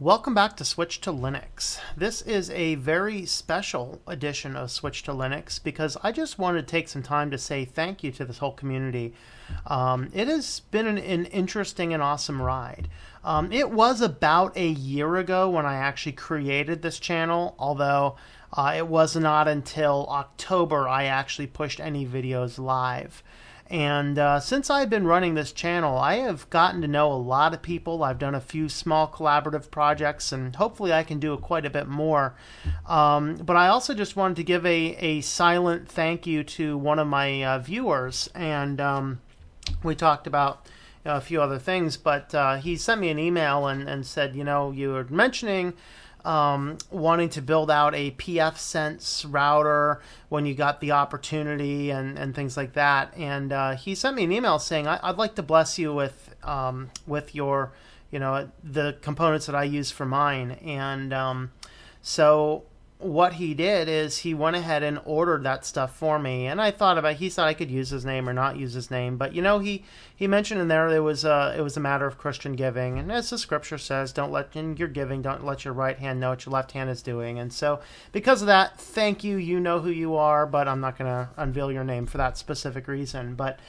Welcome back to Switch to Linux. This is a very special edition of Switch to Linux because I just wanted to take some time to say thank you to this whole community. It has been an interesting and awesome ride. It was about a year ago when I actually created this channel, although it was not until October I actually pushed any videos live. And since I've been running this channel, I have gotten to know a lot of people. I've done a few small collaborative projects, and hopefully I can do quite a bit more. But I also just wanted to give a silent thank you to one of my viewers. And we talked about a few other things, but he sent me an email and said, you know, you were mentioning wanting to build out a pfSense router when you got the opportunity and things like that. And he sent me an email saying, I'd like to bless you with your, you know, the components that I use for mine. And so what he did is he went ahead and ordered that stuff for me. And I thought about, he said I could use his name or not use his name. But, you know, he mentioned in there it was a matter of Christian giving. And as the scripture says, don't let in your giving, don't let your right hand know what your left hand is doing. And so because of that, thank you. You know who you are, but I'm not going to unveil your name for that specific reason. But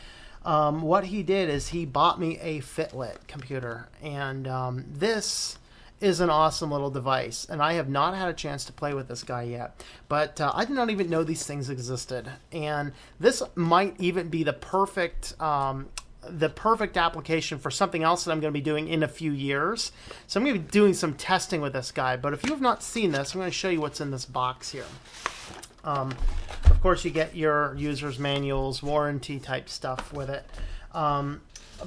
what he did is he bought me a Fiblet computer. And this is an awesome little device, and I have not had a chance to play with this guy yet, but I did not even know these things existed. And this might even be the perfect application for something else that I'm going to be doing in a few years. So I'm going to be doing some testing with this guy, but if you have not seen this, I'm going to show you what's in this box here. Of course, you get your user's manuals, warranty type stuff with it.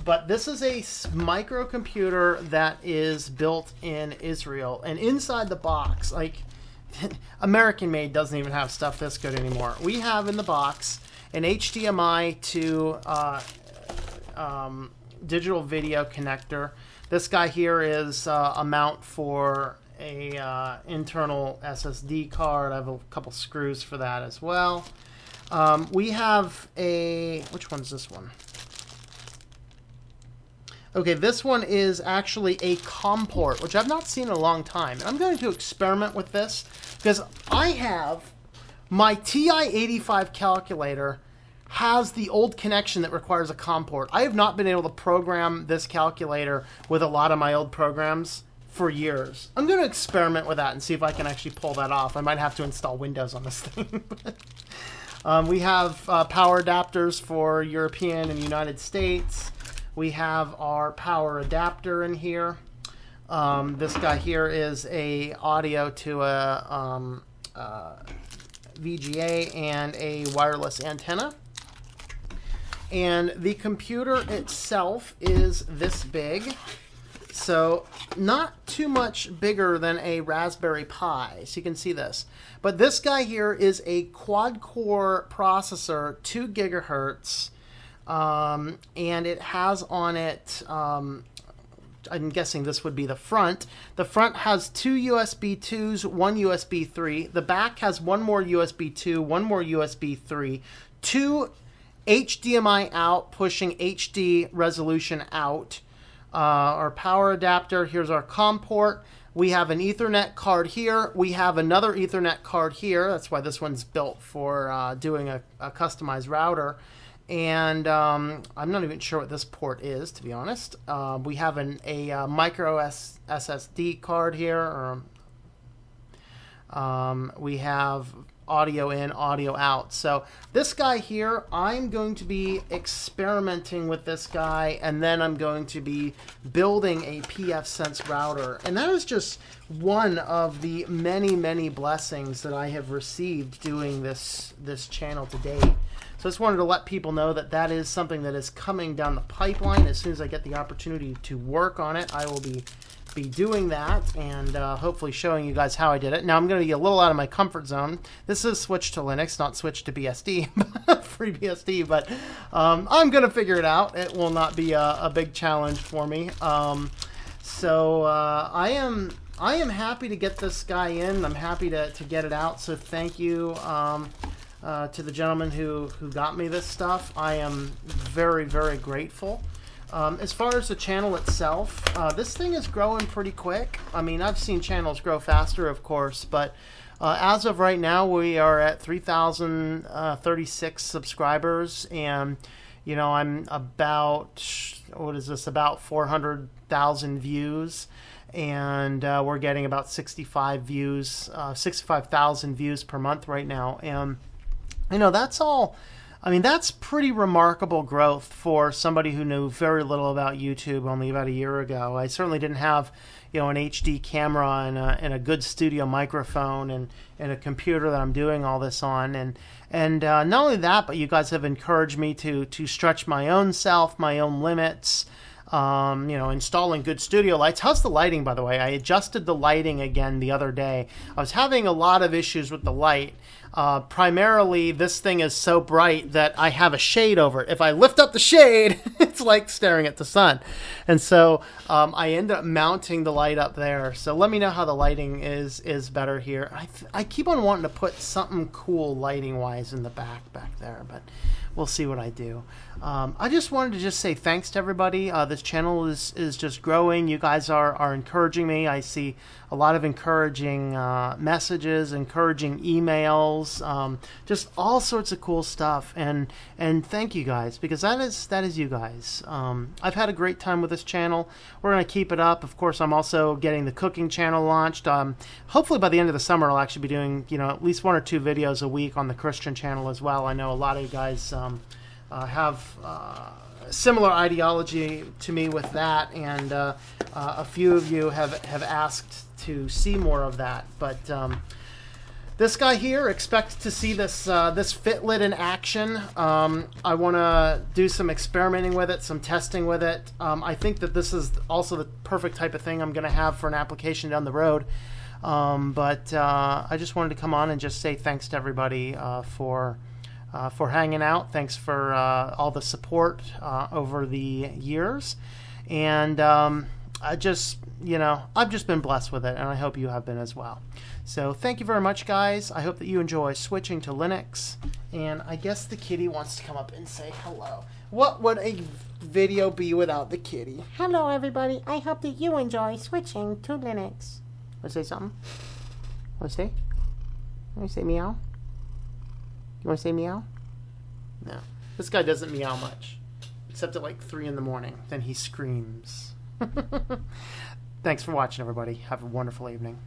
But this is a microcomputer that is built in Israel. And inside the box, like, American made doesn't even have stuff this good anymore. We have in the box an HDMI to digital video connector. This guy here is a mount for a internal SSD card. I have a couple screws for that as well. We have a... which one's this one? Okay, this one is actually a COM port, which I've not seen in a long time. And I'm going to experiment with this because I have my TI-85 calculator has the old connection that requires a COM port. I have not been able to program this calculator with a lot of my old programs for years. I'm going to experiment with that and see if I can actually pull that off. I might have to install Windows on this thing. We have power adapters for European and United States. We have our power adapter in here. This guy here is a audio to a VGA and a wireless antenna. And the computer itself is this big. So not too much bigger than a Raspberry Pi. So you can see this. But this guy here is a quad-core processor, 2 gigahertz. And it has on it, I'm guessing this would be the front. The front has 2 USB 2s, 1 USB 3. The back has 1 more USB 2, 1 more USB 3, 2 HDMI out, pushing HD resolution out. Our power adapter, here's our COM port. We have an Ethernet card here. We have another Ethernet card here. That's why this one's built for doing a customized router. And I'm not even sure what this port is, to be honest. We have a micro SSD card here. We have audio in, audio out. So this guy here, I'm going to be experimenting with this guy, and then I'm going to be building a pfSense router. And that is just one of the many, many blessings that I have received doing this channel to date. So I just wanted to let people know that that is something that is coming down the pipeline. As soon as I get the opportunity to work on it, I will be doing that and hopefully showing you guys how I did it. Now I'm going to be a little out of my comfort zone. This is Switch to Linux, not Switch to BSD, free BSD, but I'm going to figure it out. It will not be a big challenge for me. So I am happy to get this guy in. I'm happy to get it out. So thank you to the gentleman who got me this stuff. I am very, very grateful. As far as the channel itself, this thing is growing pretty quick. I mean, I've seen channels grow faster, of course, but as of right now, we are at 3,036 subscribers, and you know, I'm about, what is this, about 400,000 views, and we're getting about 65,000 views per month right now, and you know, that's all. I mean, that's pretty remarkable growth for somebody who knew very little about YouTube only about a year ago. I certainly didn't have, you know, an HD camera and a good studio microphone and a computer that I'm doing all this on. And not only that, but you guys have encouraged me to stretch my own self, my own limits. You know, installing good studio lights. How's the lighting, by the way? I adjusted the lighting again the other day. I was having a lot of issues with the light. Primarily, this thing is so bright that I have a shade over it. If I lift up the shade, it's like staring at the sun. And so I end up mounting the light up there. So let me know how the lighting is better here. I keep on wanting to put something cool lighting-wise in the back there, but we'll see what I do. I just wanted to just say thanks to everybody. This channel is just growing. You guys are encouraging me. I see a lot of encouraging messages, encouraging emails, just all sorts of cool stuff. And thank you guys, because that is you guys. I've had a great time with this channel. We're going to keep it up. Of course, I'm also getting the cooking channel launched. Hopefully by the end of the summer, I'll actually be doing, you know, at least 1 or 2 videos a week on the Christian channel as well. I know a lot of you guys have similar ideology to me with that, and a few of you have asked to see more of that. But this guy here, expect to see this this Fiblet in action. I want to do some experimenting with it, some testing with it. I think that this is also the perfect type of thing I'm going to have for an application down the road. But I just wanted to come on and just say thanks to everybody for hanging out. Thanks for all the support over the years, and I just, you know, I've just been blessed with it, and I hope you have been as well. So thank you very much, guys. I hope that you enjoy switching to Linux, and I guess the kitty wants to come up and say hello. What would a video be without the kitty? Hello, everybody. I hope that you enjoy switching to Linux. Want to say something? Want to say? Want to say meow? You want to say meow? No. This guy doesn't meow much. Except at like 3 in the morning. Then he screams. Thanks for watching, everybody. Have a wonderful evening.